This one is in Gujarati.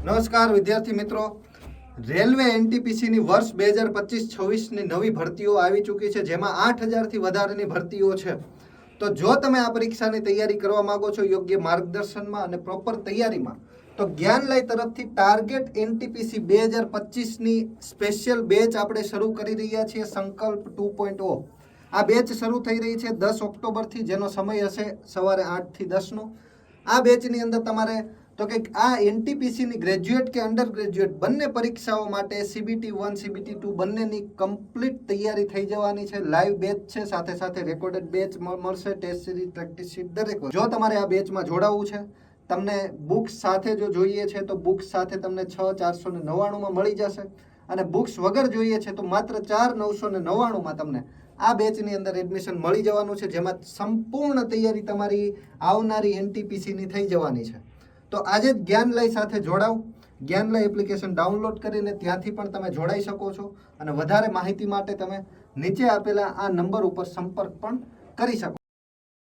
નમસ્કાર વિદ્યાર્થી મિત્રો, રેલવે એનટીપીસીની વર્ષ 2025-26ની નવી ભરતીઓ આવી ચૂકી છે, જેમાં 8,000થી વધારેની ભરતીઓ છે. તો જો તમે આ પરીક્ષાની તૈયારી કરવા માંગો છો યોગ્ય માર્ગદર્શનમાં અને પ્રોપર તૈયારીમાં, તો જ્ઞાનલય તરફથી ટાર્ગેટ એનટીપીસી 2025ની સ્પેશિયલ બેચ આપણે શરૂ કરી રહ્યા છીએ, સંકલ્પ 2.0. આ બેચ શરૂ થઈ રહી છે 10 ઓક્ટોબરથી, જેનો સમય હશે સવારે 8 થી 10નો. આ બેચની અંદર તમારે તો કે આ એનટીપીસીની ગ્રેજ્યુએટ કે અંડર ગ્રેજ્યુએટ બંને પરીક્ષાઓ માટે CBT 1 CBT 2 બંનેની કમ્પ્લીટ તૈયારી થઈ જવાની છે. લાઈવ બેચ છે, સાથે સાથે રેકોર્ડેડ બેચ મળશે, ટેસ્ટ સિરીઝ, પ્રેક્ટિસ શીટ દરેક. જો તમારે આ બેચમાં જોડાવવું છે, તમને બુક્સ સાથે જો જોઈએ છે તો બુક્સ સાથે તમને 6,499માં મળી જશે, અને બુક્સ વગર જોઈએ છે તો માત્ર 4,999માં તમને આ બેચની અંદર એડમિશન મળી જવાનું છે, જેમાં સંપૂર્ણ તૈયારી તમારી આવનારી એનટીપીસીની થઈ જવાની છે. તો આજે જ જ્ઞાનલય સાથે જોડાવ. જ્ઞાનલય એપ્લિકેશન ડાઉનલોડ કરીને ત્યાંથી પણ તમે જોડાઈ શકો છો, અને વધારે માહિતી માટે તમે નીચે આપેલા આ નંબર ઉપર સંપર્ક પણ કરી શકો.